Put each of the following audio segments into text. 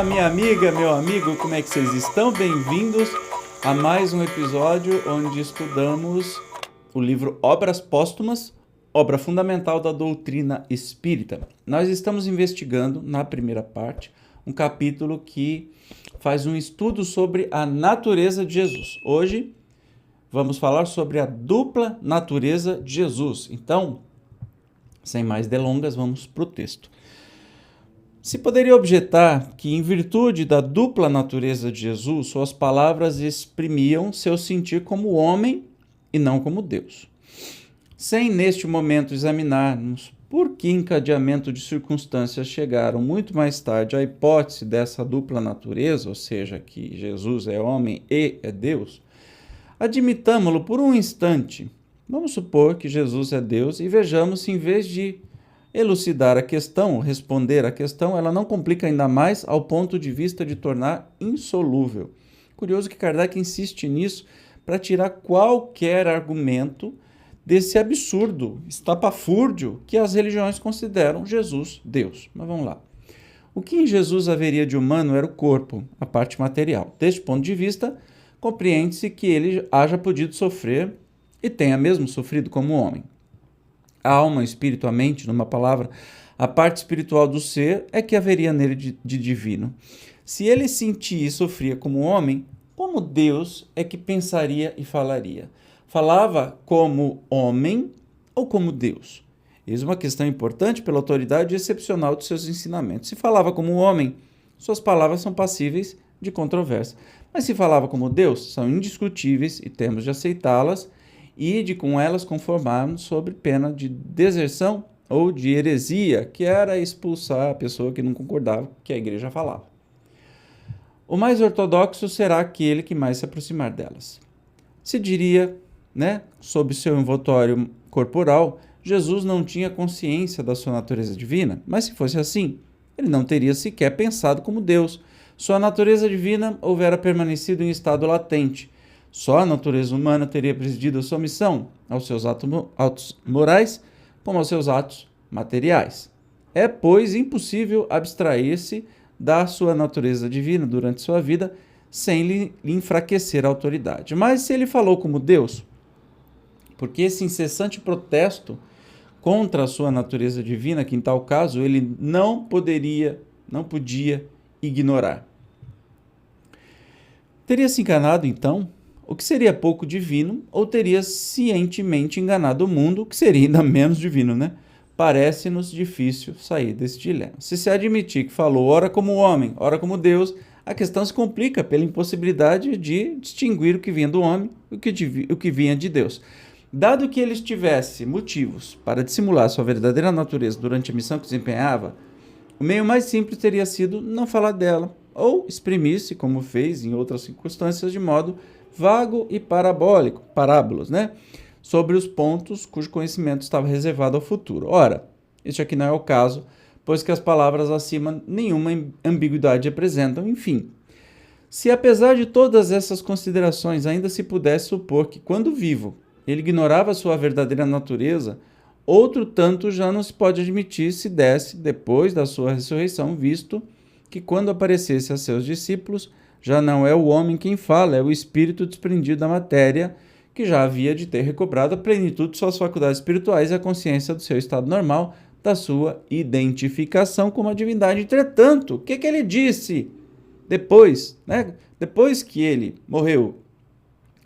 Olá, minha amiga, meu amigo, como é que vocês estão? Bem-vindos a mais um episódio onde estudamos o livro Obras Póstumas, obra fundamental da doutrina espírita. Nós estamos investigando, na primeira parte, um capítulo que faz um estudo sobre a natureza de Jesus. Hoje vamos falar sobre a dupla natureza de Jesus. Então, sem mais delongas, vamos para o texto. Se poderia objetar que, em virtude da dupla natureza de Jesus, suas palavras exprimiam seu sentir como homem e não como Deus. Sem, neste momento, examinarmos por que encadeamento de circunstâncias chegaram muito mais tarde à hipótese dessa dupla natureza, ou seja, que Jesus é homem e é Deus, admitamo-lo por um instante. Vamos supor que Jesus é Deus e vejamos se, em vez de elucidar a questão, responder a questão, ela não complica ainda mais ao ponto de vista de tornar insolúvel. Curioso que Kardec insiste nisso para tirar qualquer argumento desse absurdo, estapafúrdio que as religiões consideram Jesus Deus. Mas vamos lá. O que em Jesus haveria de humano era o corpo, a parte material. Deste ponto de vista, compreende-se que ele haja podido sofrer e tenha mesmo sofrido como homem. A alma, o espírito, a mente, numa palavra, a parte espiritual do ser é que haveria nele de divino. Se ele sentia e sofria como homem, como Deus é que pensaria e falaria? Falava como homem ou como Deus? Eis uma questão importante pela autoridade excepcional de seus ensinamentos. Se falava como homem, suas palavras são passíveis de controvérsia. Mas se falava como Deus, são indiscutíveis e temos de aceitá-las e de com elas conformarmos sob pena de deserção ou de heresia, que era expulsar a pessoa que não concordava com o que a igreja falava. O mais ortodoxo será aquele que mais se aproximar delas. Se diria, sob seu envoltório corporal, Jesus não tinha consciência da sua natureza divina, mas se fosse assim, ele não teria sequer pensado como Deus. Sua natureza divina houvera permanecido em estado latente. Só a natureza humana teria presidido a sua missão, aos seus atos morais, como aos seus atos materiais. É, pois, impossível abstrair-se da sua natureza divina durante sua vida sem lhe enfraquecer a autoridade. Mas se ele falou como Deus, porque esse incessante protesto contra a sua natureza divina, que em tal caso ele não podia ignorar. Teria se enganado, então, o que seria pouco divino, ou teria cientemente enganado o mundo, o que seria ainda menos divino, Parece-nos difícil sair desse dilema. Se se admitir que falou ora como homem, ora como Deus, a questão se complica pela impossibilidade de distinguir o que vinha do homem e o que vinha de Deus. Dado que ele tivesse motivos para dissimular sua verdadeira natureza durante a missão que desempenhava, o meio mais simples teria sido não falar dela, ou exprimir-se, como fez em outras circunstâncias, de modo vago e parabólico, parábolas, sobre os pontos cujo conhecimento estava reservado ao futuro. Ora, este aqui não é o caso, pois que as palavras acima nenhuma ambiguidade apresentam. Enfim, se apesar de todas essas considerações ainda se pudesse supor que, quando vivo, ele ignorava sua verdadeira natureza, outro tanto já não se pode admitir se desse, depois da sua ressurreição, visto que, quando aparecesse a seus discípulos, já não é o homem quem fala, é o espírito desprendido da matéria, que já havia de ter recobrado a plenitude de suas faculdades espirituais e a consciência do seu estado normal, da sua identificação como a divindade. Entretanto, o que ele disse depois, depois que ele morreu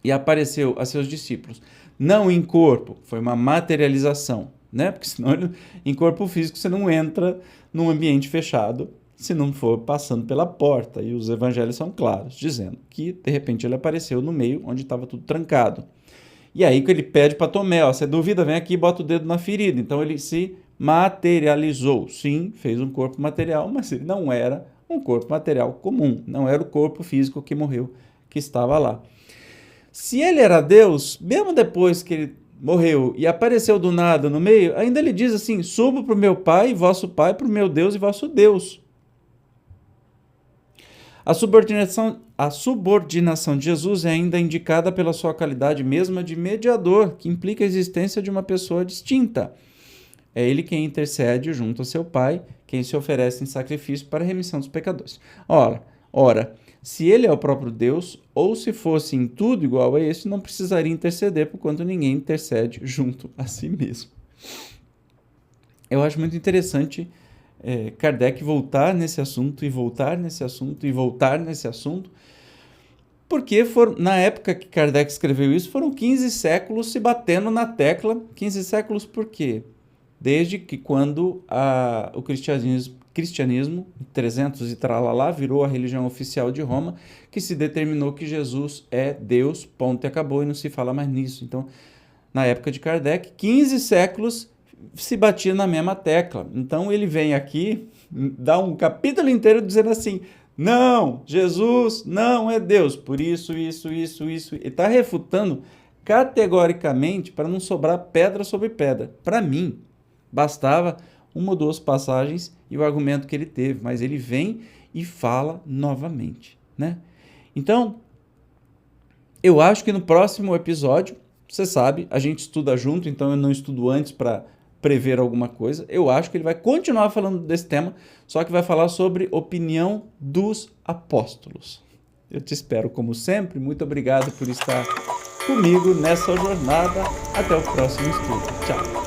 e apareceu a seus discípulos? Não em corpo, foi uma materialização, porque senão em corpo físico você não entra num ambiente fechado se não for passando pela porta, e os evangelhos são claros, dizendo que, de repente, ele apareceu no meio onde estava tudo trancado. E aí que ele pede para Tomé, ó, você duvida, vem aqui e bota o dedo na ferida. Então ele se materializou. Sim, fez um corpo material, mas ele não era um corpo material comum. Não era o corpo físico que morreu, que estava lá. Se ele era Deus, mesmo depois que ele morreu e apareceu do nada no meio, ainda ele diz assim, subo para o meu Pai, vosso Pai, para o meu Deus e vosso Deus. A subordinação de Jesus é ainda indicada pela sua qualidade mesma de mediador, que implica a existência de uma pessoa distinta. É ele quem intercede junto ao seu Pai, quem se oferece em sacrifício para a remissão dos pecadores. Ora, se ele é o próprio Deus, ou se fosse em tudo igual a esse, não precisaria interceder, porquanto ninguém intercede junto a si mesmo. Eu acho muito interessante Kardec voltar nesse assunto e voltar nesse assunto e voltar nesse assunto, porque na época que Kardec escreveu isso, foram 15 séculos se batendo na tecla. 15 séculos por quê? Desde que quando o cristianismo, 300 e tralalá, virou a religião oficial de Roma, que se determinou que Jesus é Deus, ponto e acabou, e não se fala mais nisso. Então, na época de Kardec, 15 séculos se batia na mesma tecla. Então ele vem aqui, dá um capítulo inteiro dizendo assim, não, Jesus não é Deus, por isso. Ele está refutando categoricamente para não sobrar pedra sobre pedra. Para mim, bastava uma ou duas passagens e o argumento que ele teve, mas ele vem e fala novamente, né? Então, eu acho que no próximo episódio, você sabe, a gente estuda junto, então eu não estudo antes para prever alguma coisa. Eu acho que ele vai continuar falando desse tema, só que vai falar sobre opinião dos apóstolos. Eu te espero como sempre. Muito obrigado por estar comigo nessa jornada. Até o próximo estudo. Tchau!